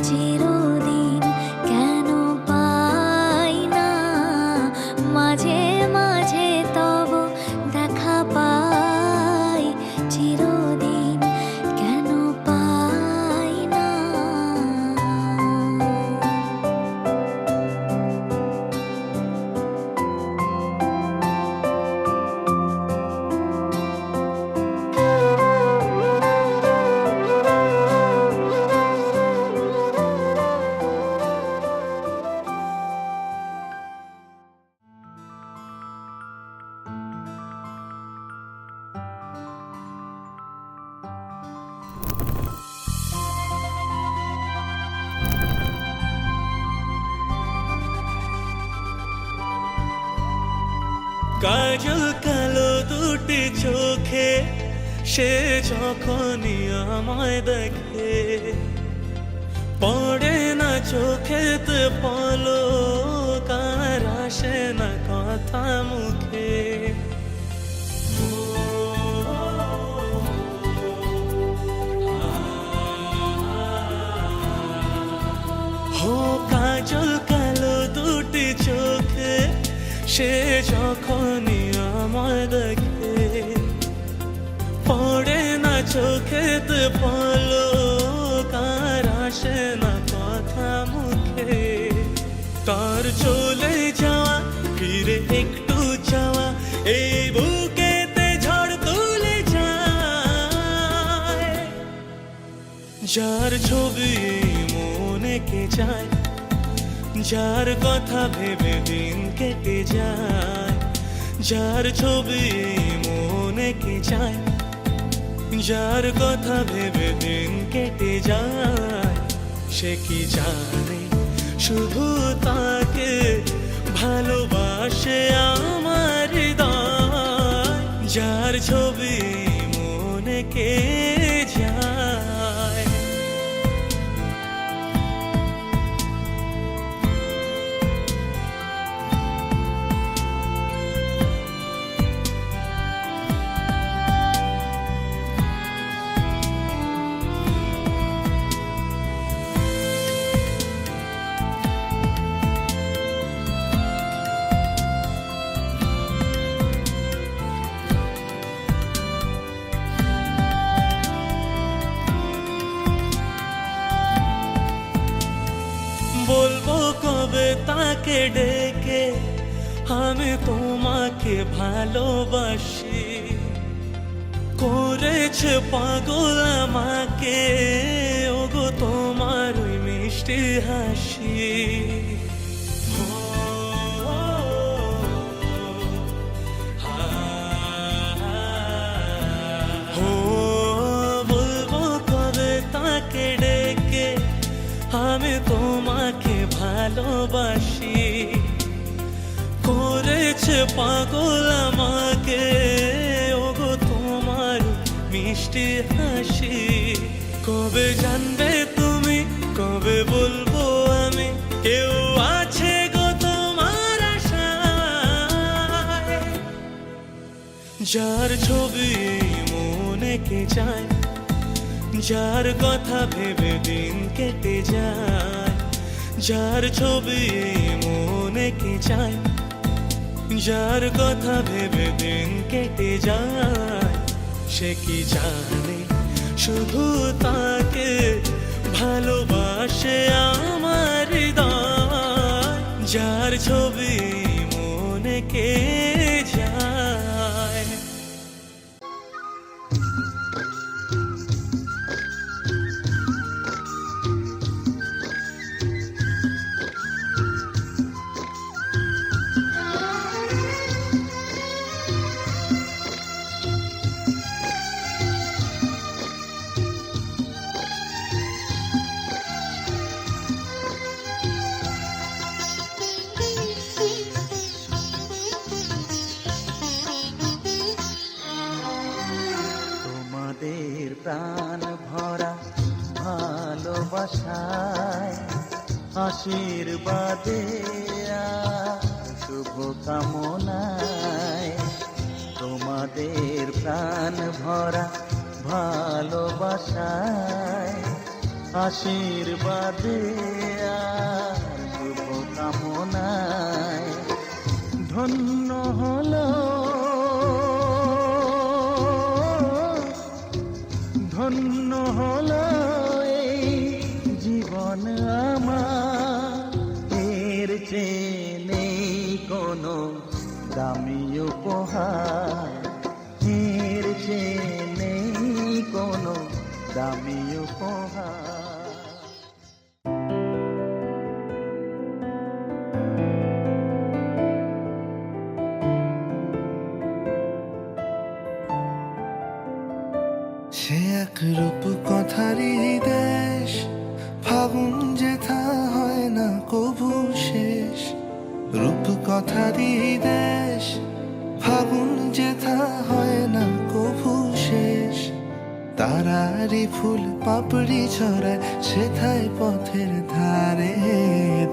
চিরদিন কেন পাই না, মাঝে মাঝে তব দেখা পাই, চিরদিন কেন পাই না। কাজল কালো দুটি চোখে সে যখনই আমায় দেখে, পড়ে না চোখেতে পলক, আর আসে না কথা মুখে। হো কাজল কালো দুটি চোখে সে যখনই আমায় দেখে, পড়ে না চোখেতে পলক, আর আসে না কথা মুখে। তার চলে যাওয়া ফিরে একটু যাওয়া এই বুকেতে ঝড় তুলে যায়। যার ছবি মনে কে যায়, যার কথা ভেবে দিন কেটে যায়, যার ছবি মনে কে যায়, যার কথা ভেবে দিন কেটে যায়। সে কি জানে শুধু তাকে ভালোবাসে আমার হৃদয়, যার ছবি মনে কে যায়। বলবো কবে তাকে ডেকে আমি তোমাকে ভালোবাসি, করেছে পাগল আমাকে ওগো তোমার ওই মিষ্টি হাসি। বলবো কবে তাকে ডেকে আমি তোমাকে ভালোবাসি, করেছে পাগল আমাকে ওগো তোমার মিষ্টি হাসি। কবে জানবে তুমি, কবে বলবো আমি, কেউ আছে গো তোমার আশায়। যার ছবি মনে কে যায়, যার কথা ভেবে দিন কেটে যায়, যার ছবি মনে কে যায়, যার কথা ভেবে দিন কেটে যায়। সে কি জানে শুধু তাকে ভালোবাসে আমার হৃদয়, যার ছবি মনে কে যায়। প্রাণ ভরা ভালোবাসায় আশীর্বাদে শুভ কামনায়, তোমাদের প্রাণ ভরা ভালোবাসায় আশীর্বাদে আর শুভ কামনায় ধন্য হলো ধন্য হলো এই জীবন আমার, এর চেয়ে নেই কোনো দামি উপহার, এর চেয়ে নেই কোনো দামি উপহার। সে এক রূপ কথারই দেশ, ফাগুন যেথা হয় না কবু শেষ। রূপ কথারই দেশ, ফাগুন যেথা হয় না কবু শেষ। তারারি ফুল পাপড়ি ছড়ায় সেথায় পথের ধারে,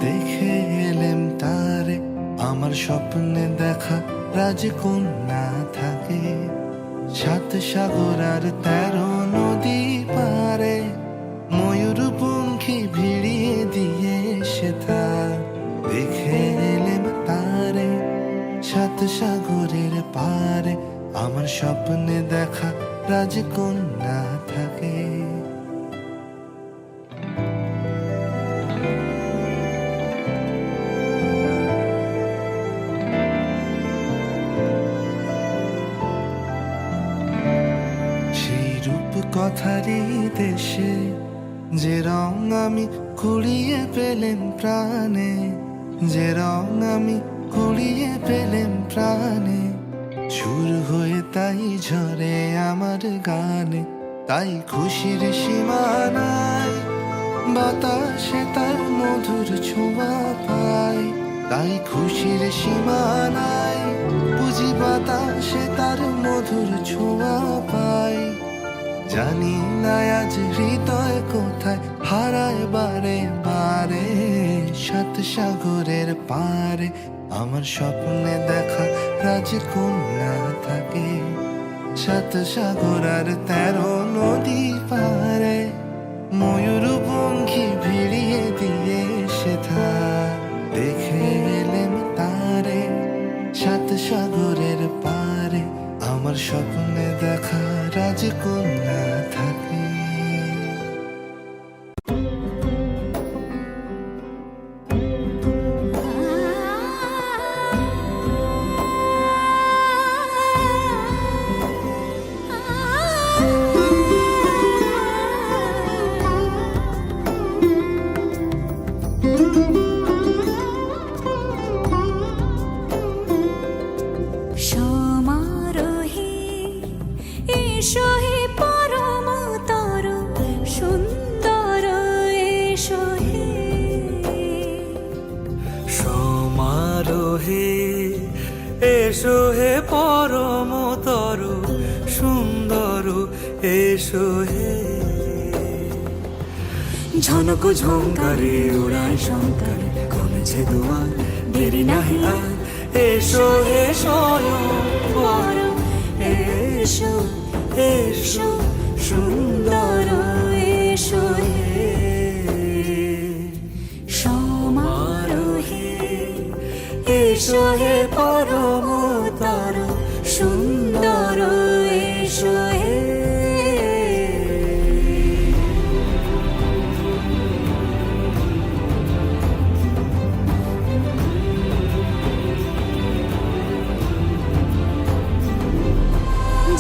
দেখে এলেম তারে আমার স্বপ্নে দেখা রাজকন্যা থাকে। 7 সাগর আর 13 নদী পারে, ময়ূর পঙ্খী ভিড়িয়ে দিয়ে সেথা দেখে এলেম তারে। 7 সাগরের পারে আমার স্বপ্নে দেখা রাজকন্যা থাকে। কথারই দেশে যে রং আমি কুড়িয়ে পেলেম প্রাণে, যে রং আমি কুড়িয়ে পেলেম প্রাণে। সুর হয়ে তাই ঝরে আমার গানে, তাই খুশির সীমানায় বাতাসে তার মধুর ছোঁয়া পায়। তাই খুশির সীমানায় বুঝি বাতাসে তার মধুর ছোঁয়া পায়। জানি না আজ হৃদয় কোথায় হারায় বারে বারে। 7 সাগরের পারে আমার স্বপ্নে দেখা রাজকন্যা থাকে। 7 সাগর আর 13 নদী পারে, ময়ূর পঙ্খী ভিড়িয়ে দিয়ে সেথা দেখে এলেম তারে। 7 সাগরের পারে আমার স্বপ্নে দেখা রাজকন্যা থাকে। সমারোহে এসো হে পরমতর সুন্দর, এসো হে সমারোহে এসো হে পরমতর সুন্দর, এসো হে। ঝনক ঝঙ্কারে ওড়ায় শঙ্কর, কমেছে দুয়ার দেরি নাহি আর। এসো হে স্বয়ংবর, এসো এসো সুন্দর, এসো হে। সমারোহে এসো হে পরমতর সুন্দর, এসো হে।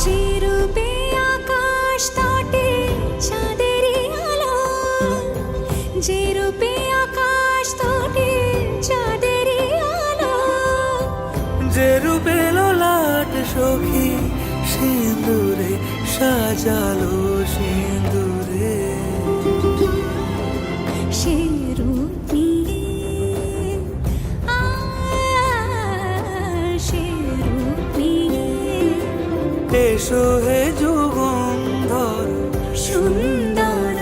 যে রূপে আকাশ তটে চাঁদেরই আলো, যে রূপে আকাশ তটে চাঁদেরই আলো। যে রূপে ললাট সখী সিঁদুরে সাজালো সিঁদুরে। সে রূপ নিয়ে সে রূপ নিয়ে এসো হে যুগন্ধর সুন্দর,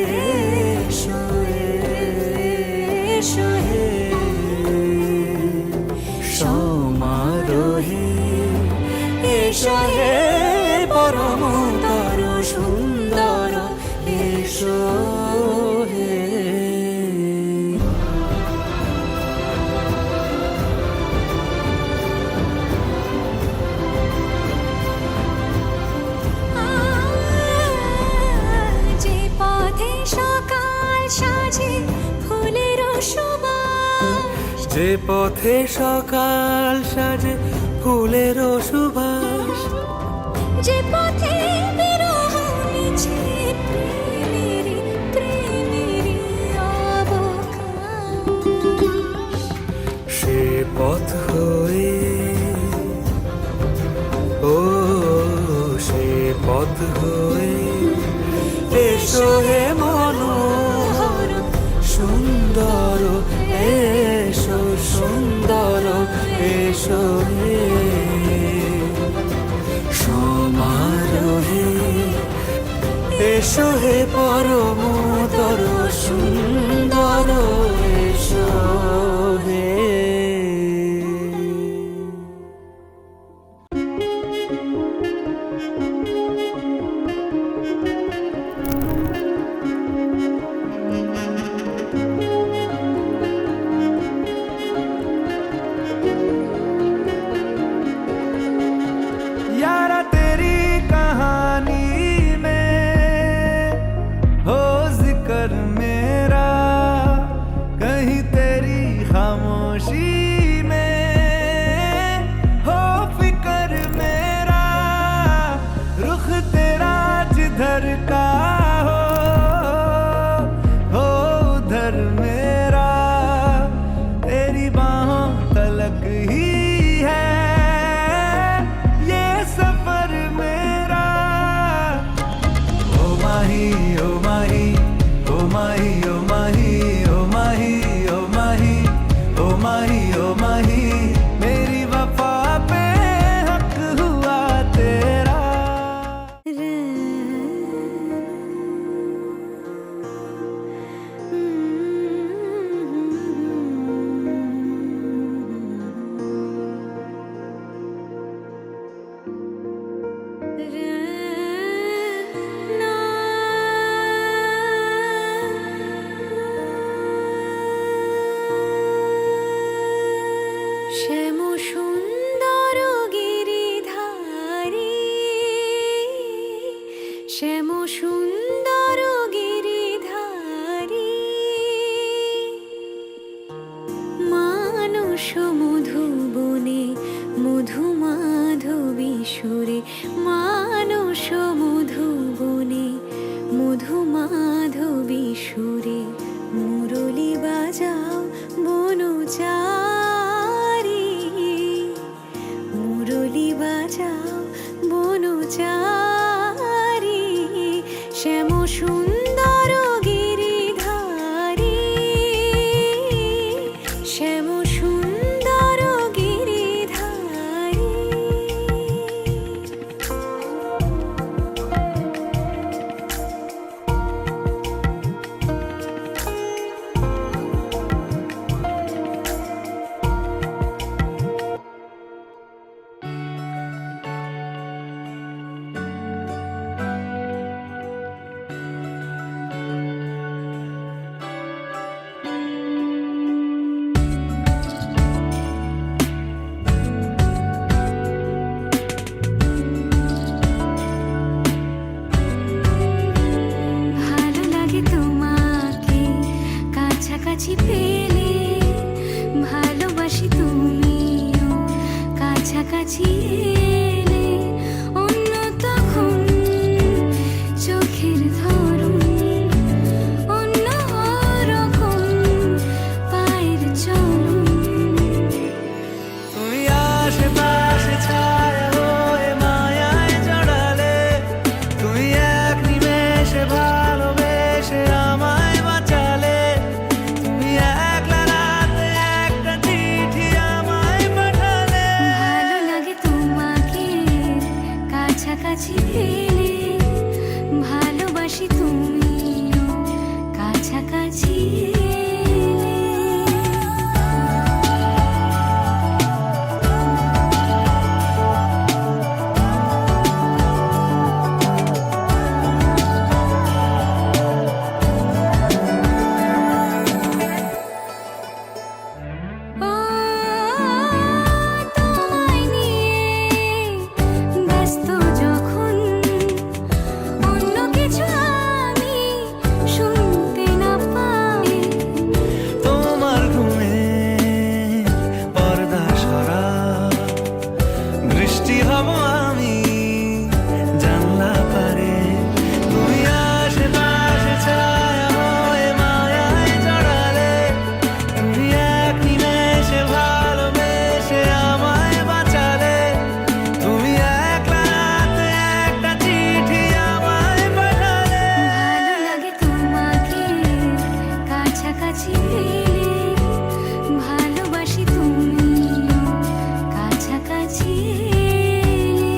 এসো এসো হে। সমারোহে এসো হে পরমতর সুন্দর, এসো। সাজে ফুলের সুবাস, যে পথে সকাল সাজে ফুলের সুবাস, যে পথে বিরহ মিছে প্রেমেরই প্রেমেরই অবকাশ। সে পথ হয়ে ও সে পথ হয়ে এসো হে মনোহর সুন্দর, এসো সুন্দর, এসো হে সমারোহে, এসো হে পরমতর সুন্দর, এসো হে। यारा तेरी कहानी में हो जिक्र मेरा, कहीं तेरी खामोशी में हो फिक्र मेरा, रुख तेरा जिधर का हो उधर मेरा, तेरी बाहों तलक ही है ये सफर मेरा। ओ माही ओ माही ओ माही ओ माही ओ माही ओ माही ओ माही ओ माही, मेरी वफा पे हक हुआ तेरा। শ্যাম সুন্দর গিরিধারী, শ্যাম সুন্দর গিরিধারী, মানস মধুবনে মধু মাধবী সুরে, মানস মধুবনে মধু মাধবী সুরে, মুরলি বাজাও বনচারী, মুরলি বাজাও বনচারী, শ্যাম সুন্দর গিরিধারী, শ্যাম সুন্দর গিরিধারী। ভালো লাগে তোমাকে কাছাকাছি পেলে, ভালোবাসি তুমিও কাছাকাছি এলে, অন্য তখন চোখের ধরন অন্য রকম পায়ের চলন। তুমি আশেপাশে ছায়া হয়ে মায়ায় জড়ালে, তুমি এক নিমেষে ভালোবেসে আমায় বাঁচালে, তুমি একলা রাতে একটা চিঠি আমায় পাঠালে। ভালো লাগে তোমাকে কাছাকাছি পেলে ভালোবাসি তুমিও কাছাকাছি এলে।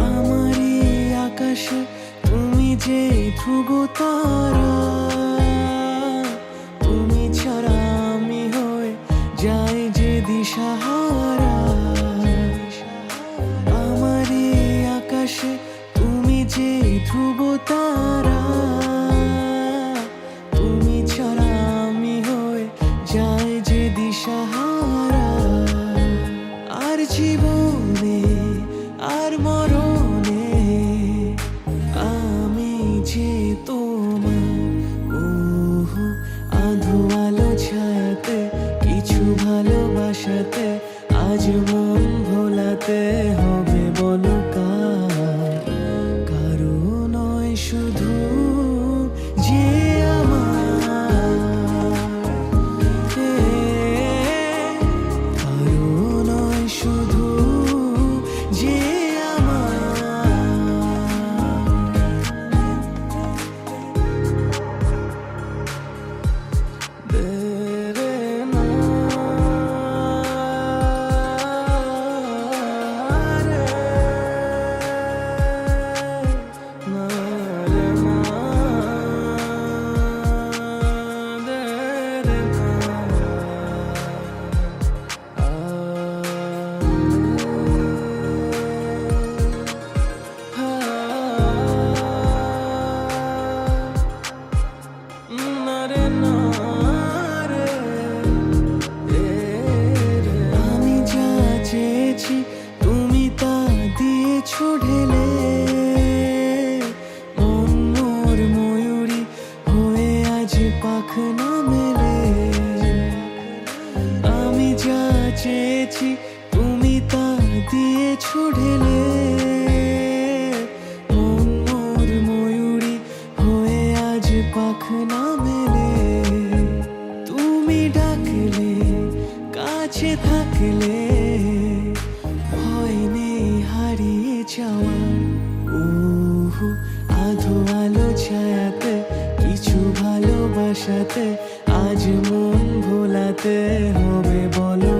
আমারই আকাশে তুমি যে ধ্রুব তারা, তুমি ছাড়া আমি হয়ে যাই যে দিশাহারা। আমারই আকাশে তুমি যে ধ্রুব তারা, তুমি ছাড়া আমি হয়ে যাই যে দিশাহারা। আর জীবনে আর মরণে আমি যে তোমার, ওহো আধো আলো ছায়াতে কিছু ভালোবাসাতে আজ মন ভোলাতে হবে বলো কার? কারো নয় শুধু যে আমার, কারো নয় শুধু যে আমি যা চেয়েছি তুমি তা দিয়েছো ঢেলে, মন মোর ময়ূরী হয়ে আজ পাখনা মেলে। আমি যা চেয়েছি তুমি তা দিয়েছো ঢেলে, মন মোর ময়ূরী হয়ে আজ পাখনা মেলে। তুমি ডাকলে কাছে থাকলে ভয় নেই হারিয়ে যাওয়া। ওহো আধো আলো ছায়াতে কিছু ভালোবাসাতে আজ মন ভোলাতে হবে বলো